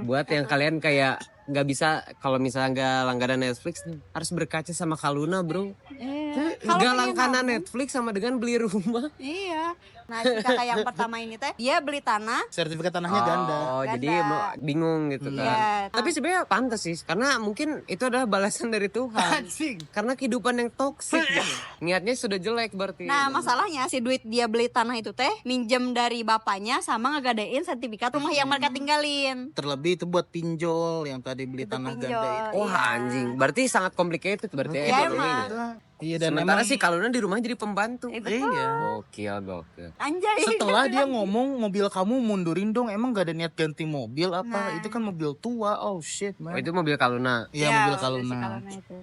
Buat yang kalian kayak nggak bisa kalau misalnya nggak langganan Netflix harus berkaca sama Kaluna bro. Nggak langganan Netflix sama dengan beli rumah. Iya. Nah si kakak yang pertama ini teh dia beli tanah. Sertifikat tanahnya ganda. Oh jadi bingung gitu kan. Iya. Tapi sebenarnya pantas sih karena mungkin itu adalah balasan dari Tuhan. Karena kehidupan yang toksik gitu. Niatnya sudah jelek berarti. Nah masalahnya si duit dia beli tanah itu teh minjem dari bapaknya sama ngegadain sertifikat rumah yang mereka tinggalin. Terlebih itu buat pinjol yang tadi beli tanah pinjol, ganda itu. Wah anjing, berarti sangat complicated berarti Ya, ekonominya. Iya dan Sementara emang si Kaluna di rumah jadi pembantu. Betul. iya. Gokil. Anjay. Setelah dia ngomong mobil kamu mundurin dong, emang gak ada niat ganti mobil apa? Nah. Itu kan mobil tua. Oh shit Oh man. itu mobil Kaluna. Iya Ya, mobil si Kaluna. Kaluna itu.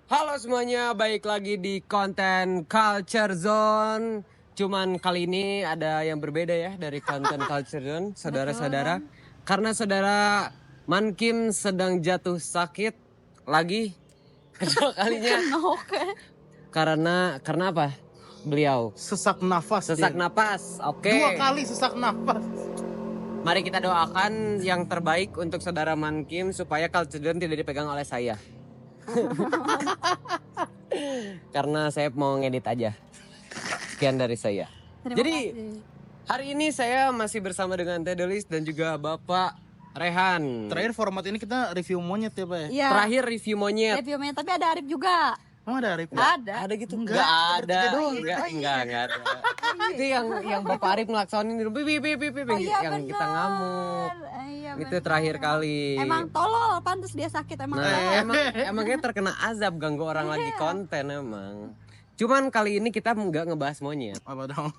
Halo semuanya, balik lagi di konten Culture Zone. Cuman kali ini ada yang berbeda ya dari konten Culture Zone, saudara-saudara. Karena saudara Mankim sedang jatuh sakit lagi kedua kalinya. Oke. Karena apa? Beliau Sesak nafas. sesak dia. napas. Oke. 2 kali sesak nafas. Mari kita doakan yang terbaik untuk saudara Mankim supaya Culture Zone tidak dipegang oleh saya. Karena saya mau ngedit aja. Sekian dari saya. Jadi hari ini saya masih bersama dengan Teh Delis dan juga Bapak Rehan. Terakhir format ini kita review monyet ya Pak ya? Iya. Terakhir review monyet. Reviewnya tapi ada Arif juga. Emang ada review? Ada gitu? Enggak ada. Enggak ada. Itu yang Bapak Arif ngelaksonin yang kita ngamuk. Iya, Itu terakhir kali. Emang tolol, pantas dia sakit emang. Nah, emangnya terkena azab ganggu orang lagi konten emang. Cuman kali ini kita nggak ngebahas monyet. Apa dong?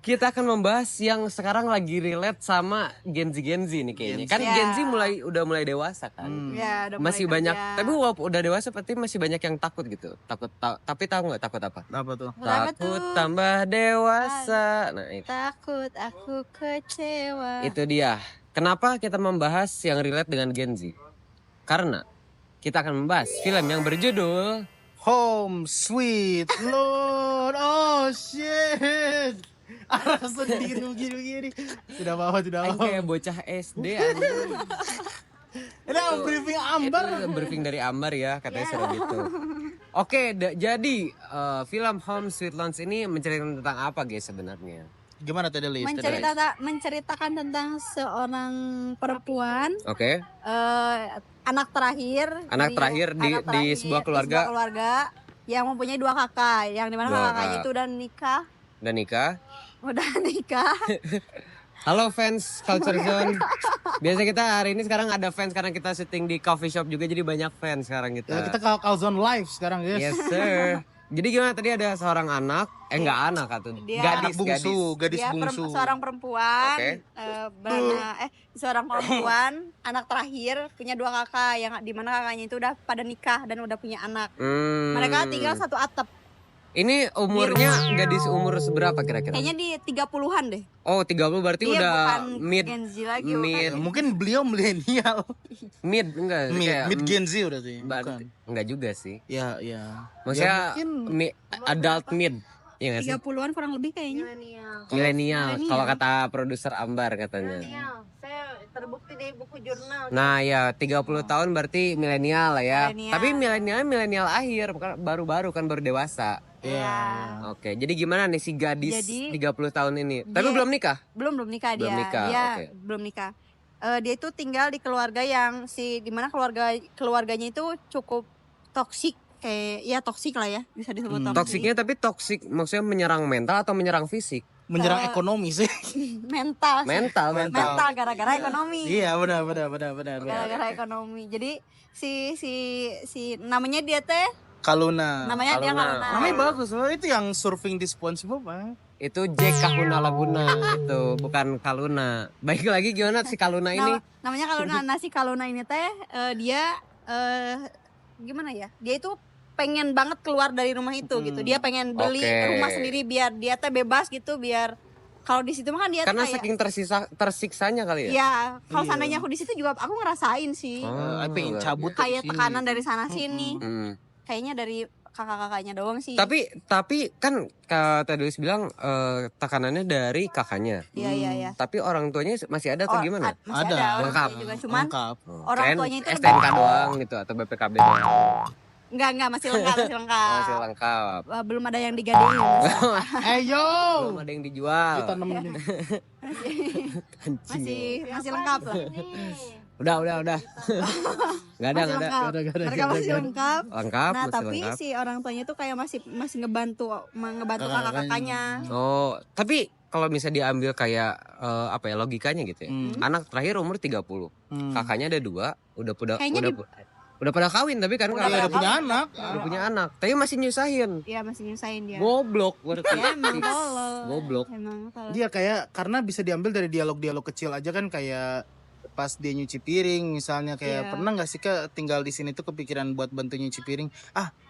Kita akan membahas yang sekarang lagi relate sama Gen Z nih kayaknya. Kan Ya. Gen Z udah mulai dewasa kan. Ya, udah mulai Masih banyak, kerja. tapi walaupun udah dewasa pasti masih banyak yang takut gitu. Tapi tahu nggak takut apa? Apa tuh? Apa Takut tuh? tambah dewasa. Nah, Takut aku kecewa. itu dia. Kenapa kita membahas yang relate dengan Gen Z? Karena kita akan membahas film yang berjudul Home Sweet Lord. Oh shit. Arah sendiri begini. Tidak apa-apa, tidak Aing apa-apa. kayak bocah SD anjing. Ini briefing Ambar. Itu briefing dari Ambar ya, katanya seru gitu. Oke, jadi film Home Sweet Loan ini menceritakan tentang apa guys sebenarnya? Gimana tadi Lis? Menceritakan tentang seorang perempuan Oke. anak terakhir di sebuah keluarga yang mempunyai 2 kakak, yang dimana 2 kakaknya kakak. itu udah nikah. Dan nikah. Halo fans Culture Zone. Biasa kita hari ini sekarang ada fans karena kita syuting di coffee shop juga jadi banyak fans sekarang kita. Ya, kita Calzone live sekarang guys. Yes sir. Jadi gimana tadi ada seorang anak, enggak anak atau Anak bungsu, gadis Dia bungsu. seorang perempuan, Oke. seorang perempuan, anak terakhir punya 2 kakak yang dimana kakaknya itu udah pada nikah dan udah punya anak. Mereka tinggal satu atap. Ini umurnya gadis umur seberapa kira-kira? Kayaknya di 30-an deh. Oh 30 berarti Dia udah bukan mid Gen Z lagi, mid Mungkin beliau milenial. enggak kayak Mid Gen Z udah sih. berarti- Bukan. enggak juga sih. Ya, ya. Maksudnya Ya, mungkin adult mid. Iya enggak sih? 30-an kurang lebih kayaknya. Milenial kalau kata produser Ambar katanya. Terbukti di buku jurnal. Nah ya 30 tahun berarti milenial lah ya. Milenial. Tapi milenial akhir bukan baru-baru kan baru dewasa. ya. Oke, jadi gimana nih si gadis Jadi, 30 tahun ini? Tapi dia- belum nikah? Belum nikah dia. Belum nikah, Dia oke. belum nikah. Dia itu tinggal di keluarga yang dimana keluarganya itu cukup toksik, kayak ya toksik lah ya, bisa disebut toksik. Toksiknya tapi toksik maksudnya menyerang mental atau menyerang fisik? Menyerang ekonomi sih. mental. Mental. Mental gara-gara ekonomi. Iya, benar. Gara-gara ekonomi. Jadi si namanya dia teh Kaluna. namanya dia Kaluna. Namanya bagus loh, itu yang surfing di SpongeBob Pak. Itu Jack Kahuna Laguna itu, bukan Kaluna. Baik lagi gimana si Kaluna ini? Namanya Kaluna. Nah si Kaluna ini teh dia gimana ya? Dia itu pengen banget keluar dari rumah itu gitu. Dia pengen beli Oke. rumah sendiri biar dia teh bebas gitu, biar Kalau di situ mah kan dia Karena tuh kayak saking tersiksanya kali ya. ya kalau Iya. seandainya aku di situ juga aku ngerasain sih. Pengen cabut Kayak dari sini. tekanan dari sana sini. Kayaknya dari kakak-kakaknya doang sih. Tapi kan Kak Delis bilang tekanannya dari kakaknya. Iya. Tapi orang tuanya masih ada atau gimana? Masih Ada. ada orang Lengkap. tuanya juga cuman Lengkap. orang Kirain tuanya itu STNK doang gitu atau BPKB doang. enggak masih lengkap, masih lengkap. Masih lengkap. Wah, belum ada yang digadein. Yo. Belum ada yang dijual. Kita nemenin. masih lengkap lah. Udah. Enggak ada. Masih lengkap. Mereka masih lengkap. Lengkap, Nah, masih tapi lengkap. si orang tuanya tuh kayak masih ngebantu kakak-kakaknya. Oh, tapi kalau misalnya diambil kayak apa ya logikanya gitu ya. Anak terakhir umur 30. Kakaknya ada 2, Kayaknya udah pada kawin tapi kan Udah kalau Iya, udah punya anak. udah punya anak, tapi masih nyusahin. Iya, masih nyusahin dia. Goblok berarti. Ya, emang tolol. Goblok. Emang tolol. Dia kayak karena bisa diambil dari dialog-dialog kecil aja kan, kayak pas dia nyuci piring misalnya, kayak Iya. pernah nggak sih Kak tinggal di sini tuh kepikiran buat bantu nyuci piring?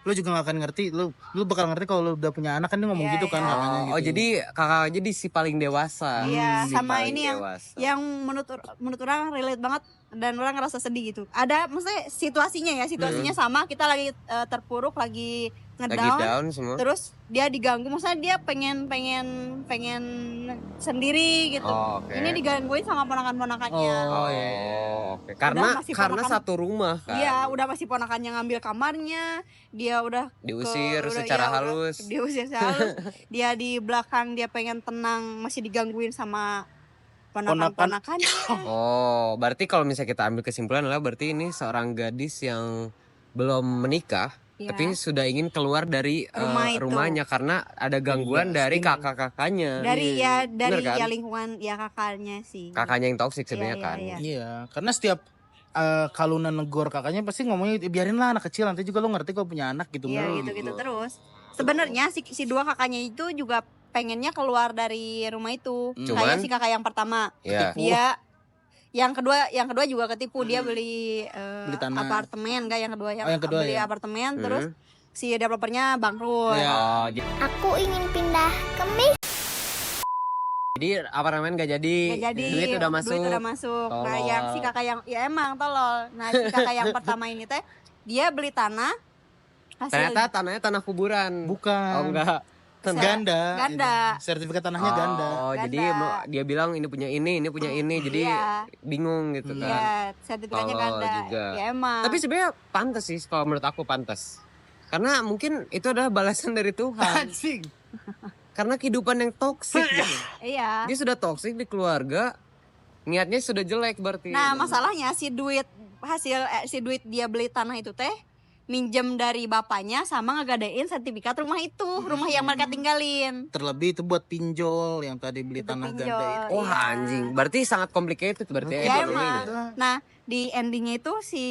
Lu juga nggak akan ngerti, lu bakal ngerti kalau lu udah punya anak kan, dia ngomong Iya, gitu kan iya. kakaknya gitu. Oh, jadi kakak jadi si paling dewasa. Iya, Si sama paling ini dewasa. yang menurut orang relate banget dan orang ngerasa sedih gitu. Ada maksudnya situasinya sama, kita lagi terpuruk, lagi lagi ngedown. down semua. Terus dia diganggu, maksudnya dia pengen sendiri gitu. Oh, oke. Ini digangguin sama ponakan-ponakannya. Oh, oke. Karena masih karena ponakan. satu rumah kan. Iya, udah masih ponakannya ngambil kamarnya, dia udah Diusir udah- secara iya, udah halus. diusir secara halus. Dia di belakang dia pengen tenang, masih digangguin sama ponakan-ponakannya. Oh, berarti kalau misalnya kita ambil kesimpulan adalah berarti ini seorang gadis yang belum menikah Iya. tapi sudah ingin keluar dari Rumah itu. rumahnya karena ada gangguan dari kakak-kakaknya. Dari Bener kan? ya lingkungan ya kakaknya sih. Kakaknya yang toksik sebenarnya Iya, kan. iya. Iya, karena setiap Kaluna negor kakaknya pasti ngomongnya biarin lah anak kecil, nanti juga lo ngerti kalau punya anak gitu. Iya, gitu-gitu terus. Sebenarnya si dua kakaknya itu juga pengennya keluar dari rumah itu. Cuman- Kayak si kakak yang pertama. Iya. Dia yang kedua juga ketipu. Dia beli tanah. apartemen, enggak yang kedua yang kedua beli ya. apartemen terus si developernya bangkrut. Iya. Oh, Aku ingin pindah ke Medan. jadi apartemen gak jadi. Nggak jadi. Duit udah masuk. Duit udah masuk. Nah, Tolol. yang si kakak yang ya emang tolol. Nah, si kakak yang pertama ini teh dia beli tanah hasil Ternyata tanahnya tanah kuburan. Bukan. Oh enggak. Ganda. Ganda. Ini. Sertifikat tanahnya ganda. Oh, Ganda. jadi dia bilang ini punya ini punya ini. Jadi Iya. bingung gitu kan. Iya, sertifikatnya Tolol ganda. juga. Ya emang. Tapi sebenarnya pantas sih kalau menurut aku pantas. Karena mungkin itu adalah balasan dari Tuhan. Anjing. Karena kehidupan yang toksik gitu. Iya. Dia sudah toksik di keluarga. Niatnya sudah jelek berarti. Nah, masalahnya si duit dia beli tanah itu teh minjem dari bapaknya sama ngegadein sertifikat rumah itu, rumah yang mereka tinggalin. Terlebih itu buat pinjol yang tadi beli Itu tanah pinjol. ganda itu. Wah, Iya. anjing. Berarti sangat complicated berarti Ya ekonomi emang. gitu. Nah, di endingnya itu si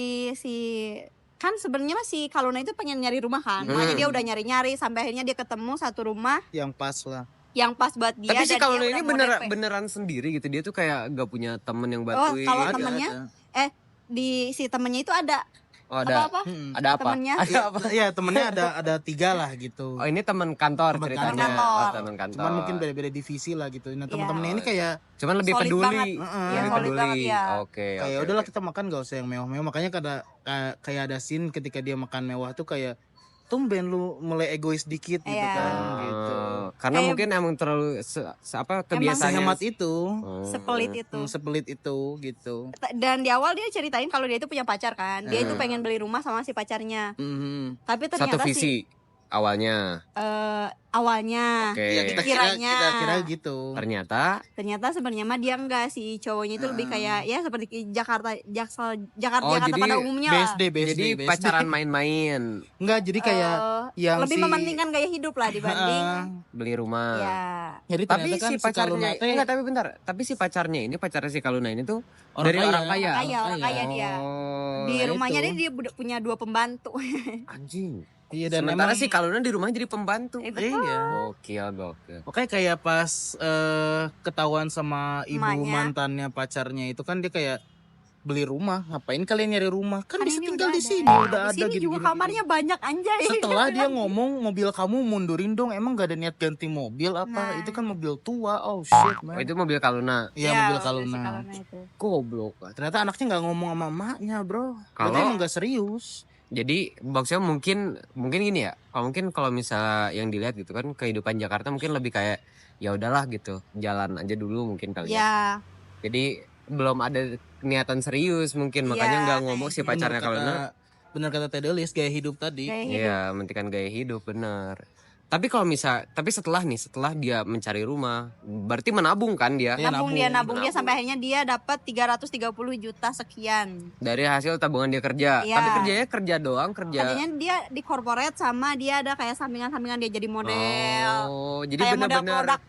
kan sebenarnya si Kaluna itu pengen nyari rumah kan. Makanya dia udah nyari-nyari sampai akhirnya dia ketemu satu rumah Yang pas lah. yang pas buat dia. Tapi sih dan kalau dia ini udah mau DP. beneran sendiri gitu. Dia tuh kayak gak punya temen yang Oh, bantuin. kalau Ada, temennya ada. di si temennya itu ada Oh, ada. apa-apa? Ada apa? Temennya. Ada apa? Iya, temennya ada 3 lah gitu. Oh, ini teman kantor Teman ceritanya. kantor. Oh, teman kantor. Cuman mungkin beda-beda divisi lah gitu. Nah, Iya. teman-temannya ini kayak Cuman lebih Solid peduli. banget. Iya, Lebih solid peduli. banget, ya. Oke, kayak oke, udahlah oke. kita makan gak usah yang mewah-mewah. Makanya kayak ada scene ketika dia makan mewah tuh kayak tumben lu mulai egois dikit gitu Iya. kan gitu. Karena Kayak- mungkin emang terlalu kebiasaannya. Sehemat itu. sepelit itu. Sepelit itu gitu. Dan di awal dia ceritain kalau dia itu punya pacar kan. Dia itu pengen beli rumah sama si pacarnya. Mhm. Tapi Satu ternyata visi si awalnya. awalnya Oke. Ya, kita Kiranya. kira gitu. Ternyata ternyata sebenarnya mah dia enggak, si cowoknya itu lebih kayak ya seperti Jakarta Oh, Jakarta jadi pada umumnya lah. BSD. jadi pacaran main-main, Enggak, jadi kayak yang lebih si mementingkan gaya hidup lah dibanding beli rumah. ya Jadi Tapi ternyata kan si pacarnya Kaluna teh enggak, tapi bentar. Tapi si pacarnya ini, pacarnya si Kaluna ini tuh Orang dari kaya. orang kaya. orang kaya dia. Oh, Di nah rumahnya itu. dia punya 2 pembantu. anjing. Iya, dan Sementara emang- si Kaluna di rumah jadi pembantu. Betul. Iya. Gokil. Oke, kayak pas ketahuan sama ibu Emaknya. mantannya pacarnya itu kan dia kayak beli rumah, ngapain kalian nyari rumah? Kan bisa ini tinggal udah di ada. sini, udah Di ada sini gitu. juga kamarnya banyak anjay. Setelah dia ngomong mobil kamu mundurin dong, emang gak ada niat ganti mobil apa? Nah. Itu kan mobil tua. Oh shit, Oh, man. itu mobil Kaluna. Iya, mobil si Kaluna. Kaluna itu. Goblok. Ternyata anaknya nggak ngomong sama emaknya, bro. Berarti Kalau- emang gak serius. Jadi maksudnya mungkin gini ya. Kalau misalnya yang dilihat gitu kan kehidupan Jakarta mungkin lebih kayak ya udahlah gitu. Jalan aja dulu mungkin kali ya. Ya, Jadi belum ada niatan serius mungkin makanya Iya, nggak ngomong si kayak pacarnya Kaluna. Bener kata Tedelis, gaya hidup tadi. kayak hidup. Iya, mentingkan gaya hidup bener. Tapi setelah dia mencari rumah, berarti menabung kan dia Iya, Nabung dia sampai akhirnya dia dapat 330 juta sekian. dari hasil tabungan dia kerja. Iya. Tapi kerjanya kerja doang, Kerjanya dia di corporate sama dia ada kayak sampingan-sampingan dia jadi model. Oh, jadi Kayak model produk.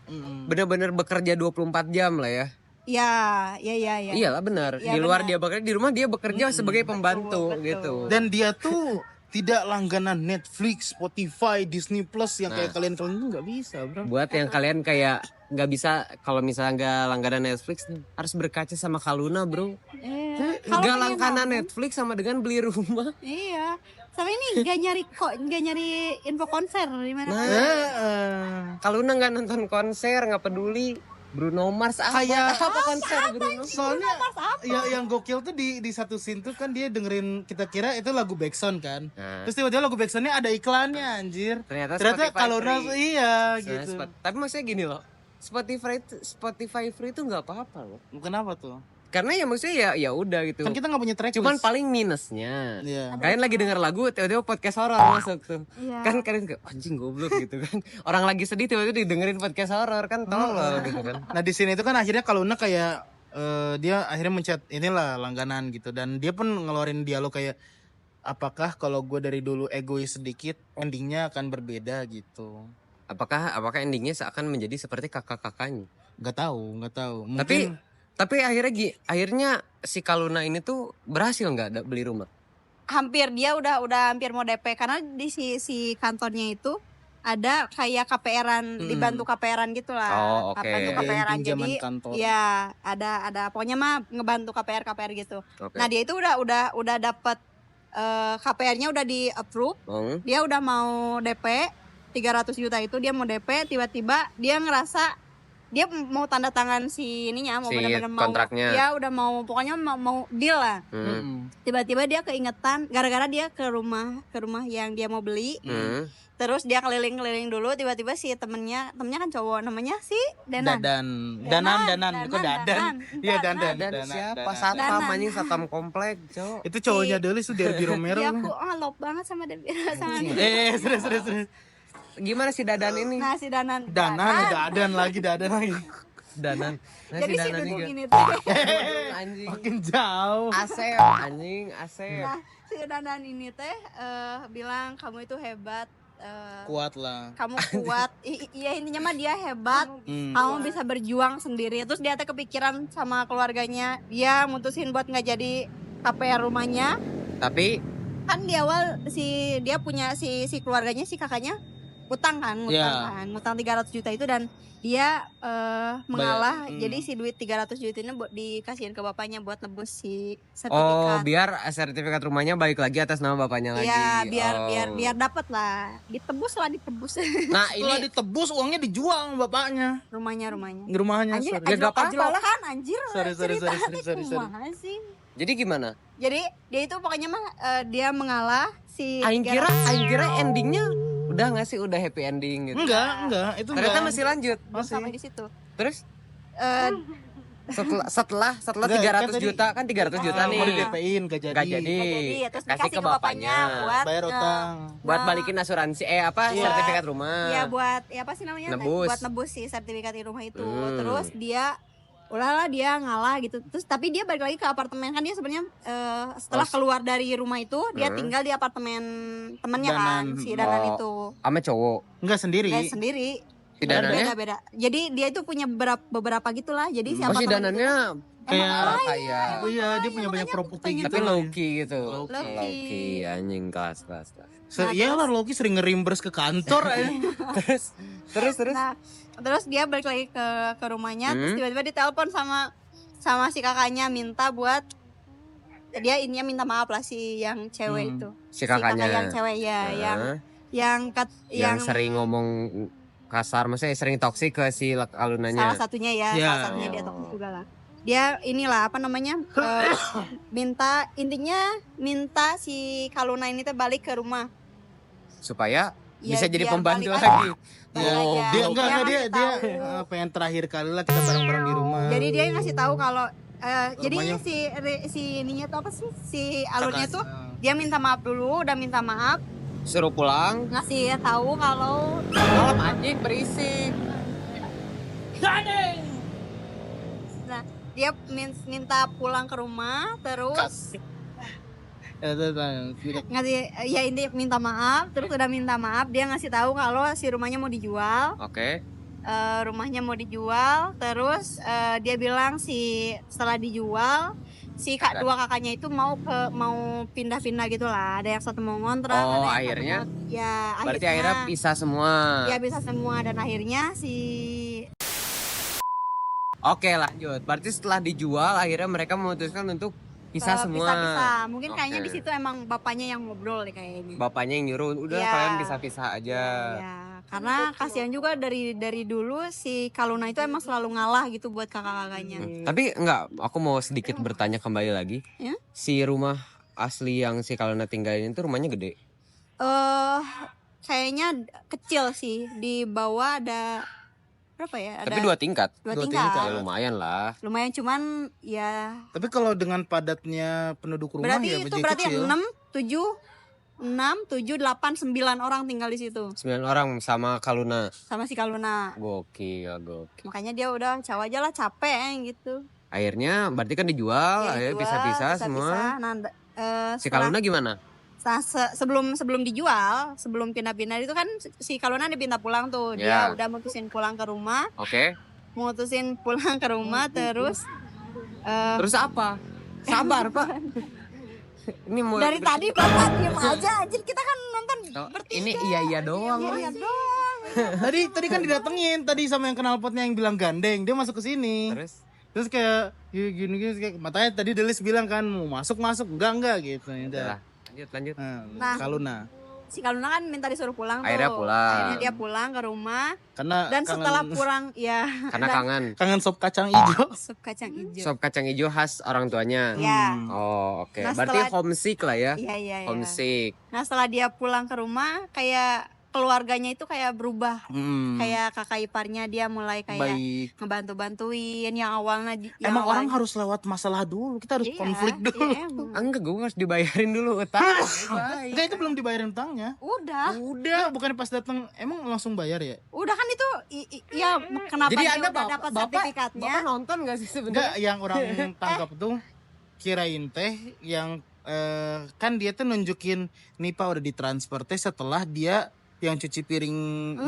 bener-bener bekerja 24 jam lah ya. Ya. Iyalah benar. Iya, Di luar benar. dia bekerja, di rumah dia bekerja sebagai pembantu betul. gitu. Dan dia tuh tidak langganan Netflix, Spotify, Disney Plus yang kayak kalian tuh nggak bisa, bro. Buat yang kalian kayak nggak bisa kalau misalnya nggak langganan Netflix harus berkaca sama Kaluna, bro. Kalau Nggak pengen langganan nabung, Netflix sama dengan beli rumah. Iya. Sama ini gak nyari info konser di mana. Kaluna nggak nonton konser, nggak peduli. Bruno Mars apa konser Bruno? Soalnya yang gokil tuh di satu scene tuh kan dia dengerin, kita kira itu lagu backsound kan. Nah. Terus tiba-tiba lagu backsoundnya ada iklannya, anjir. Ternyata Spotify kalau free. iya Nah, gitu. tapi maksudnya gini loh, Spotify free itu nggak apa-apa loh. Kenapa tuh? Karena ya maksudnya ya udah gitu. Kan kita nggak punya tracklist. Cuman paling minusnya. Iya. Kalian lagi denger lagu tiba-tiba podcast horor masuk tuh. Iya. Kan kalian kayak anjing goblok gitu kan. Orang lagi sedih tiba-tiba didengerin podcast horor kan tolol gitu kan. Nah di sini itu kan akhirnya Kaluna kayak dia akhirnya mencet inilah langganan gitu, dan dia pun ngeluarin dialog kayak apakah kalau gue dari dulu egois sedikit endingnya akan berbeda gitu. Apakah endingnya seakan menjadi seperti kakak-kakaknya? Nggak tahu. Tapi akhirnya si Kaluna ini tuh berhasil nggak beli rumah? Hampir dia udah hampir mau DP karena di si kantornya itu ada kayak KPR-an, dibantu KPR-an gitu lah. Oh, oke. Bantu Kayak KPR-an pinjaman jadi kantor. ya ada pokoknya mah ngebantu KPR gitu. Oke. Nah, dia itu udah dapat KPR-nya udah di approve. Dia udah mau DP 300 juta itu, dia mau DP, tiba-tiba dia ngerasa dia mau tanda tangan si ininya, mau Si benar-benar mau kontraknya. dia udah mau pokoknya mau deal lah. Tiba-tiba dia keingetan gara-gara dia ke rumah yang dia mau beli. Terus dia keliling-keliling dulu, tiba-tiba si temennya kan cowok, namanya si Danan. Danan. Kok Dadan? Iya Danan. Dan siapa? Satpam anjing, satpam komplek, Cok. Itu cowoknya Delis tuh Derby Romero. Dia aku love banget sama dia sama Serius. Gimana si Dadan ini? Nah, si Danan. Dadan lagi. Danan. Nah, Jadi si Danan Dudung juga. ini tuh. Anjing. Makin jauh. Asep anjing, Asep. Nah, si Danan ini teh bilang kamu itu hebat, Kuat lah. kamu kuat. Iya intinya mah dia hebat. Kamu bisa berjuang sendiri. Terus dia teh kepikiran sama keluarganya. Dia mutusin buat nggak jadi KPR rumahnya. Tapi Kan di awal dia punya si keluarganya, si kakaknya ngutang 300 juta itu, dan dia mengalah. Jadi si duit 300 juta ini dikasihin ke bapaknya buat nebus si sertifikat. biar sertifikat rumahnya balik lagi atas nama bapaknya lagi. Iya, Oh. biar dapat lah. Ditebus. Nah, Setelah ini ditebus uangnya dijual sama bapaknya. rumahnya. Rumahnya. Anjir, sorry. Gak apa-apa. kan anjir. Sorry. Kumaha sih? jadi gimana? Jadi dia itu pokoknya mah dia mengalah si Aing kira endingnya udah nggak sih, udah happy ending gitu. Enggak, itu Ternyata enggak. masih lanjut. belum sampai di situ. Terus Eh, setelah Enggak, 300 kan tadi- juta kan 300 juta nih. Mau di-DP-in gak jadi. Gak jadi. terus Kasih dikasih ke ke bapaknya buat Bayar utang. buat balikin asuransi sertifikat rumah. ya buat apa sih namanya, Nebus. buat nebus si sertifikat di rumah itu. Hmm. Terus dia dia ngalah gitu. Terus tapi dia balik lagi ke apartemen, kan dia sebenarnya setelah keluar dari rumah itu dia tinggal di apartemen temennya kan, Danan. si Danan Oh. itu. Sama cowok. Enggak sendiri. Sendiri. Si Danannya? Beda. Jadi dia itu punya beberapa gitulah. Jadi si Oh, si apartemen itu Danannya Kayak kayak Oh iya, dia punya banyak properti gitu. tapi low-key gitu. Low-key. Low-key, anjing kelas. Iyalah Loki sering ngerimbers ke kantor. Terus. Nah, terus dia balik lagi ke rumahnya, terus tiba-tiba ditelepon sama si kakaknya minta buat dia ininya minta maaf lah si yang cewek itu. Si kakak kakaknya. yang cewek ya, Heeh. yang sering ngomong kasar, maksudnya sering toksik ke si Kalunanya. salah satunya ya, Ya. salah satunya dia toksik juga lah. Dia inilah apa namanya minta si Kaluna ini teh balik ke rumah. Supaya Ya, bisa jadi biar pembantu balik lagi. Balik Oh, aja. dia enggak dia ngasih dia tahu. pengen terakhir kali lah kita bareng-bareng di rumah. Jadi dia ngasih tahu kalau jadi Rumahnya- si ininya tuh apa sih si alurnya Kakak- tuh dia minta maaf dulu, udah minta maaf, Suruh pulang. ngasih tahu kalau Malam anjing berisik. nah, dia minta pulang ke rumah terus ngasih ya ini minta maaf, terus udah minta maaf dia ngasih tahu kalau si rumahnya mau dijual. Oke. Rumahnya mau dijual, terus dia bilang setelah dijual si dua kakaknya itu mau pindah-pindah gitulah, ada yang satu mau ngontrak, Oh, ada yang akhirnya? satu mau, ya Berarti akhirnya pisah semua. ya bisa semua dan akhirnya Oke, lanjut. Berarti setelah dijual akhirnya mereka memutuskan untuk pisah semua. pisah. Mungkin kayaknya Oke. di situ emang bapaknya yang ngobrol deh kayaknya. Bapaknya yang nyuruh, udah Iya. kalian pisah-pisah aja. Ya, karena kasihan juga dari dulu si Kaluna itu emang selalu ngalah gitu buat kakak-kakaknya. Tapi enggak, aku mau sedikit bertanya kembali lagi. Ya? Si rumah asli yang si Kaluna tinggalin itu rumahnya gede. Kayaknya kecil sih, di bawah ada berapa ya? Ada Tapi 2 tingkat. dua dua tingkat. tingkat. Ya lumayan lah. Lumayan cuman ya Tapi kalau dengan padatnya penduduk rumah berarti ya itu jadi berarti kecil. 7, 8, 9 orang tinggal di situ 9 orang sama Kaluna. sama si Kaluna. Gokil. Makanya dia udah caw aja lah, capek gitu. Akhirnya berarti kan dijual, Ya, akhirnya dijual, pisah-pisah semua. pisah-pisah. Nah, Si Kaluna gimana? sebelum dijual, sebelum pindah-pindah itu kan si Kaluna dipindah pulang tuh. Ya. Dia udah mutusin pulang ke rumah, Oke. terus Terus apa? Sabar, Pak. Ini mau dari tadi Bapak diem aja anjir, kita kan nonton Oh, bertiga. ini iya doang. Iya doang. Tadi kan didatengin tadi sama yang kenal potnya yang bilang gandeng, dia masuk ke sini. Terus kayak gini kayak matanya tadi Delis bilang kan mau masuk enggak gitu. Udah, Udah. lanjut. Nah. Kaluna. Si Kaluna kan minta disuruh pulang tuh. Akhirnya pulang. Akhirnya dia pulang ke rumah Karena dan kangen- setelah pulang ya Karena kangen. kangen sop kacang hijau. sup kacang hijau. Sop kacang hijau khas orang tuanya. Ya. Oh, oke. Nah, Berarti setelah- homesick lah ya. Iya. Homesick. Nah, setelah dia pulang ke rumah kayak keluarganya itu kayak berubah. Kayak kakak iparnya dia mulai kayak Baik. ngebantu-bantuin yang awalnya Emang orang harus lewat masalah dulu. Kita harus konflik dulu. Iya, emang. Enggak, gue harus dibayarin dulu utang. Enggak, itu belum dibayarin utangnya. Udah Bukan pas datang emang langsung bayar ya? kan itu ya kenapa Jadi dia Anda udah dapat sertifikatnya? Bapak nonton gak sih Enggak, sebenarnya? yang orang tangkap tuh kirain teh yang kan dia tuh nunjukin nih Pak udah ditransfer teh setelah dia yang cuci piring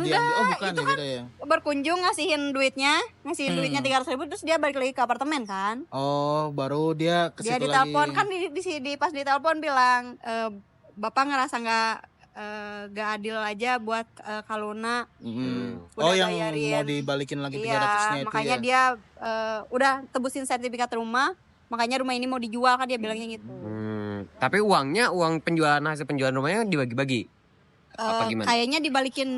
dia ambil. Oh bukan itu ya kan beda ya. Berkunjung ngasihin duitnya 300.000 terus dia balik lagi ke apartemen kan. Oh baru dia ke Dia situ ditelepon lagi. kan pas ditelepon bilang bapak ngerasa nggak adil aja buat Kaluna. Oh udah yang bayarin. mau dibalikin lagi 300-nya Iya, itu makanya ya. dia udah tebusin sertifikat rumah, makanya rumah ini mau dijual kan dia bilangnya gitu. Tapi uang hasil penjualan rumahnya dibagi-bagi. Apa gimana? Kayaknya dibalikin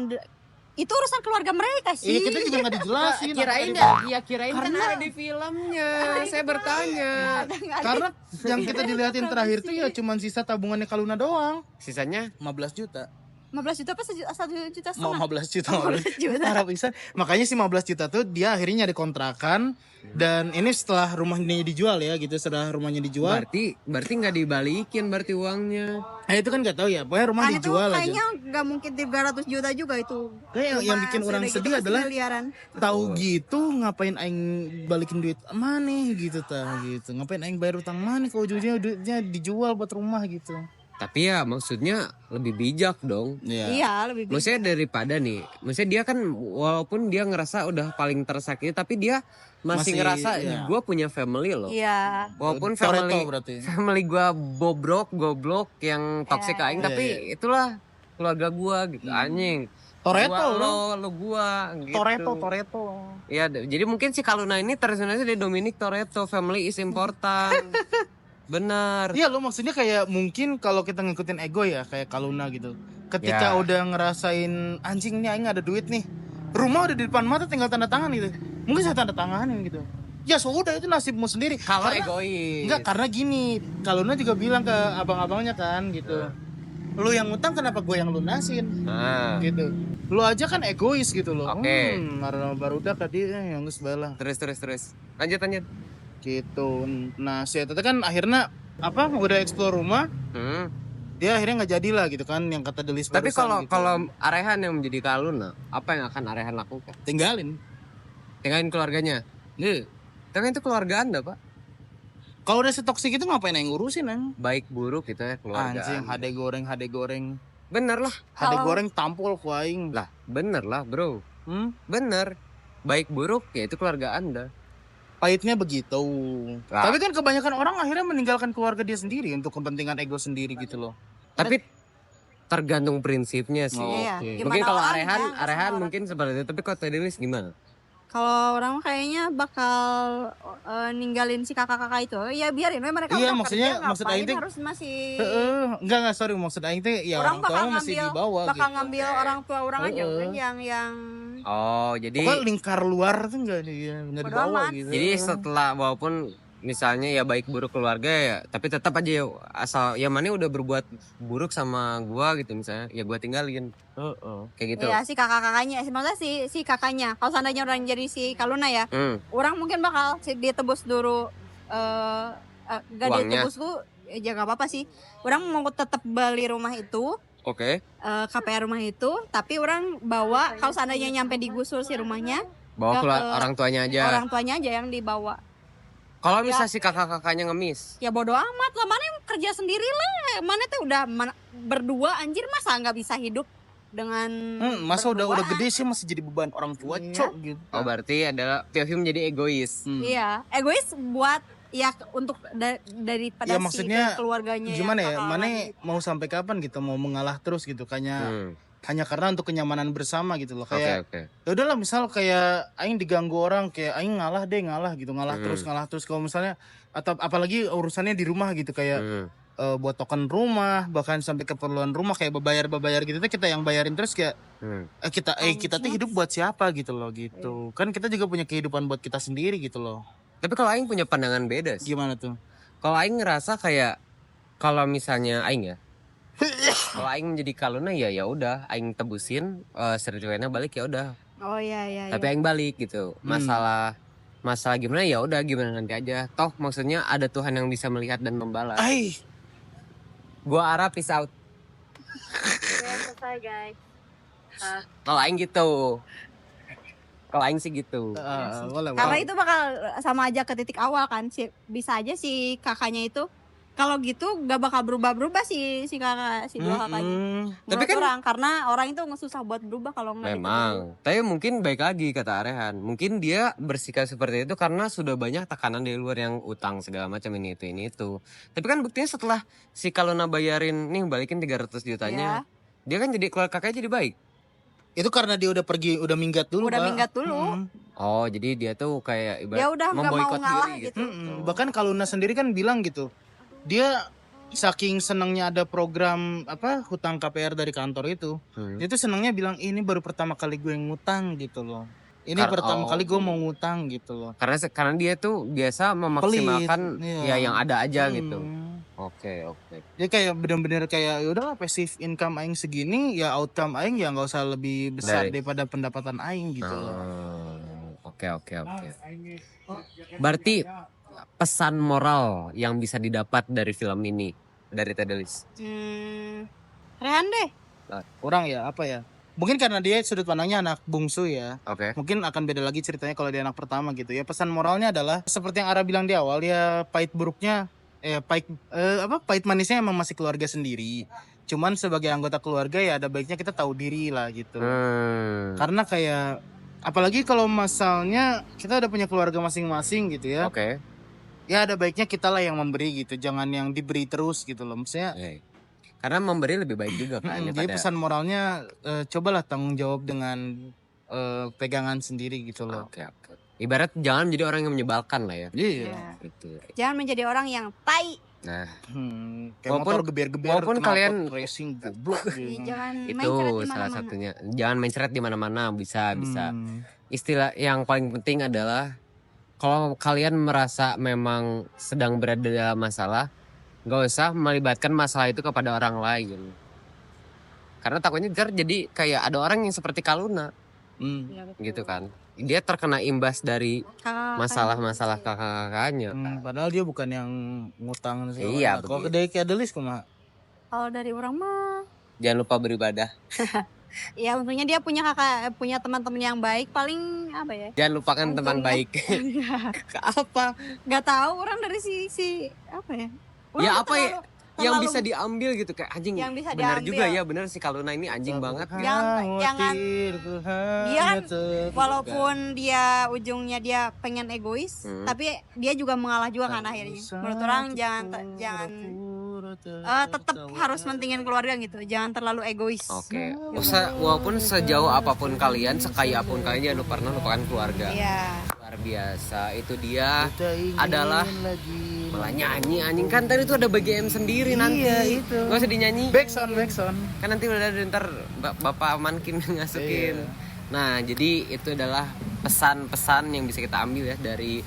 itu urusan keluarga mereka sih. Iya kita juga nggak dijelasin. Kirain kan ada di filmnya. Saya bertanya. Karena yang kita dilihatin terakhir tuh ya cuman sisa tabungannya Kaluna doang. Sisanya 15 juta. 15 juta apa 1 juta Mau setengah? 15 juta. 15 juta. Parah pisan. Makanya si 15 juta tuh dia akhirnya nyari kontrakan dan ini setelah rumahnya dijual ya gitu, setelah rumahnya dijual. berarti nggak dibalikin berarti uangnya. Itu kan nggak tahu ya, pokoknya rumah Kan itu dijual aja. kayaknya nggak mungkin 300 juta juga itu. Kayak yang bikin Rumah orang segede sedih gitu adalah pasti miliaran. tahu gitu ngapain aing balikin duit mana gitu gitu. Ngapain aing bayar utang mana kalau ujungnya duitnya dijual buat rumah gitu. Tapi ya maksudnya lebih bijak dong. Iya, lebih Maksudnya daripada nih, maksudnya dia kan walaupun dia ngerasa udah paling tersakiti, tapi dia masih ngerasa iya. gue punya family loh. Iya. Walaupun Toretto family berarti. gue goblok yang toxic ke aing, tapi itulah keluarga gue gitu, anjing. Toretto Gua, lo gua gitu. Toretto. Ya, jadi mungkin si Kaluna ini tersenasi dari Dominic Toretto, family is important. Benar. Iya lo maksudnya kayak mungkin kalau kita ngikutin ego ya kayak Kaluna gitu. Ketika Ya. udah ngerasain anjing nih aing ada duit nih. Rumah udah di depan mata tinggal tanda tangan gitu. Mungkin saya tanda tanganin gitu. Ya sudah itu nasibmu sendiri. Kalau Karena- egois. Enggak karena gini, Kaluna juga bilang ke abang-abangnya kan gitu. Lu yang ngutang kenapa gue yang lunasin? Nah, Gitu. Lu aja kan egois gitu loh. Oke. Karena barudak tadi yang geus balang. terus. Lanjut. Gitu. Nah, si Eta kan akhirnya apa udah explore rumah, Hmm. dia akhirnya nggak jadi lah gitu kan yang kata Delis Tapi barusan gitu. kalau Arehan yang menjadi Kaluna, apa yang akan Arehan lakukan? tinggalin. Tinggalin keluarganya. Iya. Tapi itu keluarga Anda, Pak. Kalau udah setoksik itu ngapain yang ngurusin an? Baik buruk gitu ya keluarga. Anjing, HD goreng. Bener lah. HD Kalau- goreng tampol ku aing. Lah, bener lah, Bro. Hmm? Bener. Baik buruk ya itu keluarga Anda. Pahitnya begitu. Lah. Tapi kan kebanyakan orang akhirnya meninggalkan keluarga dia sendiri untuk kepentingan ego sendiri gitu loh. Tapi tergantung prinsipnya sih. Oh, Iya. oke. Gimana Mungkin kalau orang Arehan, ya, Arehan orang. mungkin seperti itu. Tapi kalau Tedelis gimana? Kalau orang mah kayaknya bakal ninggalin si kakak-kakak itu. Ya biarin we mereka Iya, udah maksudnya- kerja, maksud ngapain aing teh- harus masih Enggak sorry maksud aing teh ya orang tua bakal masih di bawah bakal gitu. ngambil orang tua orang aja Heeh. kan yang Oh, jadi Pokoknya lingkar luar tuh enggak di Bodo bawah amat. gitu. jadi setelah walaupun misalnya ya baik buruk keluarga ya, tapi tetap aja ya, asal ya mana udah berbuat buruk sama gua gitu misalnya, ya gua tinggalin. Kayak gitu. ya si kakak-kakaknya maksudnya si kakaknya. Kalau seandainya orang jadi si Kaluna ya, Hmm. orang mungkin bakal ditebus dulu gak Uangnya. ditebus dulu ya gak apa-apa sih. Orang mau tetap beli rumah itu, Oke. KPR rumah itu, tapi orang bawa kalau seandainya nyampe digusur si rumahnya, Bawa ke orang tuanya aja. orang tuanya aja yang dibawa. Kalau misalnya si kakak-kakaknya ngemis. Ya bodo amat lah, mana yang kerja sendiri lah, mana tuh udah berdua anjir masa nggak bisa hidup dengan masa udah berdua? gede sih masih jadi beban orang tua, Iya. cok gitu. Oh, berarti adalah Tiohim jadi egois. Iya, egois buat ya untuk daripada Ya, maksudnya si keluarganya yang Gimana ya? bakal Mana lanjut. mau sampai kapan gitu mau mengalah terus gitu Hmm. hanya karena untuk kenyamanan bersama gitu loh. Oke, Kayak oke. ya udahlah misal kayak aing diganggu orang kayak aing ngalah gitu, ngalah terus kalau misalnya atau apalagi urusannya di rumah gitu kayak Hmm. buat token rumah bahkan sampai keperluan rumah kayak bebayar gitu tuh kita yang bayarin terus kayak Hmm. kita tuh hidup buat siapa gitu loh gitu. Kan kita juga punya kehidupan buat kita sendiri gitu loh. Tapi kalau Aing punya pandangan beda sih. Gimana tuh? Kalau Aing ngerasa kayak kalau misalnya Aing ya, kalau Aing menjadi Kaluna ya udah Aing tebusin, Sriwena balik ya udah. Oh iya. Tapi Aing balik gitu. Masalah gimana ya udah gimana nanti aja. Toh maksudnya ada Tuhan yang bisa melihat dan membalas. Ai, Gua Ara peace out. Oke, selesai guys. Kalau Aing gitu. Kalau Aing sih gitu. boleh. Karena itu bakal sama aja ke titik awal kan, bisa aja si kakaknya itu kalau gitu gak bakal berubah si kakak si dua kakaknya. Tapi Tapi kan- orang karena orang itu susah buat berubah kalau nggak Memang. Tapi mungkin baik lagi kata Arehan. Mungkin dia bersikap seperti itu karena sudah banyak tekanan dari luar yang utang segala macam ini itu. Tapi kan buktinya setelah si Kaluna bayarin nih balikin 300 jutanya. Dia kan jadi keluar kakaknya jadi baik. Itu karena dia udah pergi, udah minggat dulu. Udah Pak. minggat dulu. Oh, jadi dia tuh kayak ibarat Dia udah nggak mau memboikot ngalah diri gitu. Bahkan Kaluna sendiri kan bilang gitu. Dia saking senangnya ada program hutang KPR dari kantor itu. Dia tuh senangnya bilang ini baru pertama kali gue ngutang gitu loh. Ini pertama kali gue mau ngutang gitu loh. Karena dia tuh biasa memaksimalkan Pelit, ya iya. yang ada aja gitu. Oke. Dia kayak bener-bener kayak yaudah passive income aing segini ya outcome aing ya nggak usah lebih besar daripada pendapatan aing gitu loh. Oke. Berarti pesan moral yang bisa didapat dari film ini dari Tedelis. Rehan deh. Kurang ya apa ya? Mungkin karena dia sudut pandangnya anak bungsu ya. Oke. Mungkin akan beda lagi ceritanya kalau dia anak pertama gitu ya. Pesan moralnya adalah seperti yang Ara bilang di awal ya pahit buruknya pahit manisnya emang masih keluarga sendiri. Cuman sebagai anggota keluarga ya ada baiknya kita tahu diri lah gitu. Karena kayak apalagi kalau masalahnya kita udah punya keluarga masing-masing gitu ya. Oke. Ya ada baiknya kita lah yang memberi gitu, jangan yang diberi terus gitu loh. Maksudnya Karena memberi lebih baik juga kan. jadi daripada- pesan moralnya cobalah tanggung jawab dengan pegangan sendiri gitu loh. Oke. Ibarat jangan menjadi orang yang menyebalkan lah ya. Iya. Gitu. Jangan menjadi orang yang tai. Nah, Kayak Walaupun- motor geber-geber. walaupun knalpot kalian- racing goblok. Iya, jangan main itu ceret di salah mana-mana. satunya. Jangan main ceret di mana-mana, bisa. Hmm. Istilah yang paling penting adalah kalau kalian merasa memang sedang berada dalam masalah, nggak usah melibatkan masalah itu kepada orang lain. Karena takutnya ntar jadi kayak ada orang yang seperti Kaluna Hmm. Iya, betul. gitu kan. Dia terkena imbas dari Kakak- masalah-masalah kakak-kakaknya. Padahal dia bukan yang ngutang sih. Iya, Kalau begitu. dari Adelis kumaha? Kalau dari orang mah Jangan lupa beribadah. ya untungnya dia punya teman-teman yang baik, paling apa ya? Jangan lupakan teman Untungnya. baik. Apa? Nggak tahu orang dari si apa ya? Orang Ya tuh apa ya? Yang terlalu- bisa diambil gitu kayak anjing. Yang bisa benar diambil. juga ya, benar si Kaluna ini anjing banget. Jangan dia kan walaupun dia ujungnya dia pengen egois, tapi dia juga mengalah juga kan akhirnya. Menurut orang jangan tetap harus mentingin keluarga gitu. Jangan terlalu egois. Oke. Walaupun sejauh apapun kalian, sekaya apapun kalian jangan pernah lupakan keluarga. Iya. Luar biasa. Itu dia adalah malah nyanyi anjing kan tadi itu ada BGM sendiri nanti. Iya, itu. Gak usah dinyanyi. Backsound. Kan nanti udah ada ntar Bapak Mankin ngasukin. Iya. Nah, jadi itu adalah pesan-pesan yang bisa kita ambil ya dari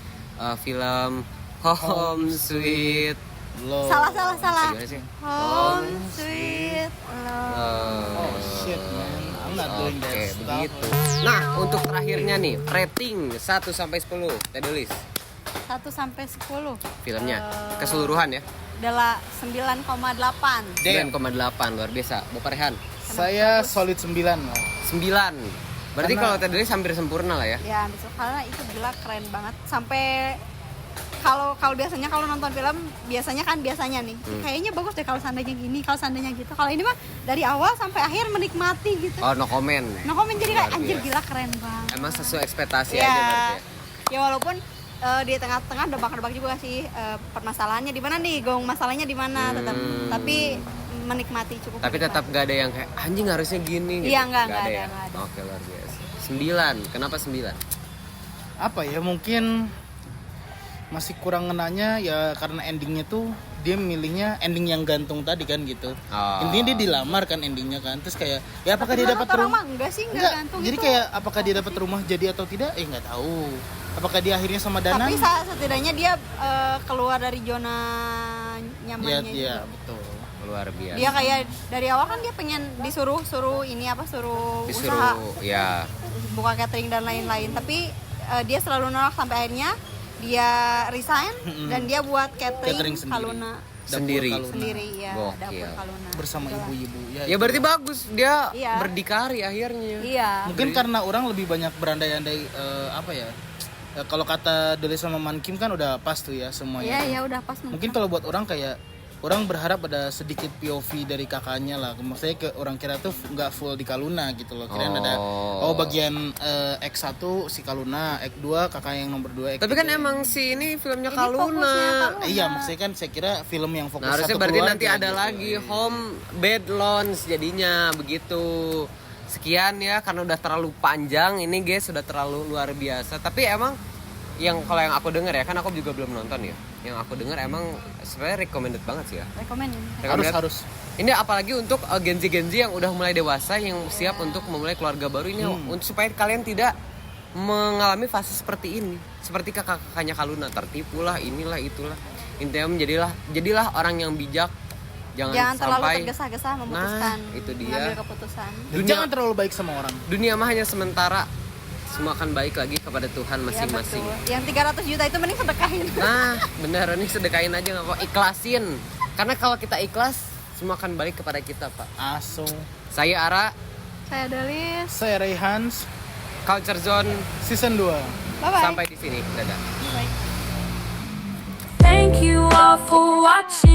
film Home Sweet. Salah. Gimana sih? Home sweet love. Oh shit man, I'm not doing that Oke, stuff. begitu. Nah, untuk terakhirnya nih, rating 1 sampai 10. Tedulis 1 sampai 10. filmnya keseluruhan ya. Adalah 9,8. 9,8 luar biasa. Bapak Rehan Saya solid 9 lah. 9. Berarti Karena- kalau Tedulis hampir sempurna lah ya. Ya, besok karena itu gila keren banget. Sampai kalau biasanya kalau nonton film biasanya nih kayaknya bagus deh kalau seandainya gini, kalau seandainya gitu. Kalau ini mah dari awal sampai akhir menikmati gitu. Oh, no comment. Nah, komen jadi kayak Luar anjir biasa. gila keren banget. Emang sesuai ekspektasi Ya, aja berarti ya. ya walaupun di tengah-tengah debak-debak juga sih permasalahannya di mana nih, gong masalahnya di mana tetap, tapi menikmati cukup. Tapi tetap gak ada yang kayak anjing harusnya gini gitu. Iya, nggak Nggak ada, ya? nggak ada. Oke, luar biasa. 9. Kenapa 9? Apa ya, mungkin masih kurang ngenanya ya karena endingnya tuh dia milihnya ending yang gantung tadi kan gitu. Oh. Intinya dia dilamar kan endingnya kan. Terus kayak ya apakah dia dapat orang rumah? mah enggak sih, enggak Enggak. gantung Jadi itu. kayak apakah dia dapat rumah jadi atau tidak? Nggak tahu. Apakah dia akhirnya sama Danan? Tapi setidaknya dia keluar dari zona Iya, nyamannya iya, juga. betul. Luar biasa. Dia kayak dari awal kan dia pengen suruh usaha, Disuruh ya. buka catering dan lain-lain, tapi dia selalu nolak sampai akhirnya dia resign dan dia buat catering, Catering sendiri. Kaluna Dapur Sendiri. Kaluna. sendiri ya, Gokil. dapur Kaluna Bersama ibu-ibu. Ya itu. berarti bagus dia Iya. berdikari akhirnya. Iya. Mungkin karena orang lebih banyak berandai-andai apa ya? Kalau kata Deli sama Mankim kan udah pas tuh ya semuanya. Iya, udah pas. Mungkin kalau buat orang kayak orang berharap ada sedikit POV dari kakaknya lah. Maksudnya ke orang kira tuh nggak full di Kaluna gitu loh. Kirain ada bagian X1 si Kaluna, X2 kakak yang nomor 2, X3. Tapi kan emang si ini filmnya Ini fokusnya Kaluna. Kaluna. Iya, maksudnya kan saya kira film yang fokus Nah, harusnya satu berarti keluarga nanti ada gitu. lagi home bed lounge jadinya begitu. Sekian ya karena udah terlalu panjang ini guys, sudah terlalu luar biasa. Tapi emang kalau yang aku dengar ya, kan aku juga belum nonton ya. Yang aku dengar emang sebenarnya recommended banget sih ya. Rekomen. Harus. Ini apalagi untuk Gen-Z yang udah mulai dewasa yang siap untuk memulai keluarga baru ini untuk supaya kalian tidak mengalami fase seperti ini. Seperti kakak-kakaknya Kaluna, tertipulah inilah itulah. Intinya jadilah orang yang bijak. Jangan terlalu sampai tergesa-gesa memutuskan. Nah, itu dia. Mengambil keputusan. Dan jangan terlalu baik sama orang. Dunia mah hanya sementara. Semua akan baik lagi kepada Tuhan masing-masing. Ya, betul. Yang 300 juta itu mending sedekahin. Nah, benar ini sedekain aja nggak kok, ikhlasin. Karena kalau kita ikhlas, semua akan balik kepada kita, Pak. Aso. Saya Ara, Saya Dalis. Saya Rayhans, Culture Zone. season 2. Bye-bye. Sampai di sini. Dadah. Bye. Thank you all for watching.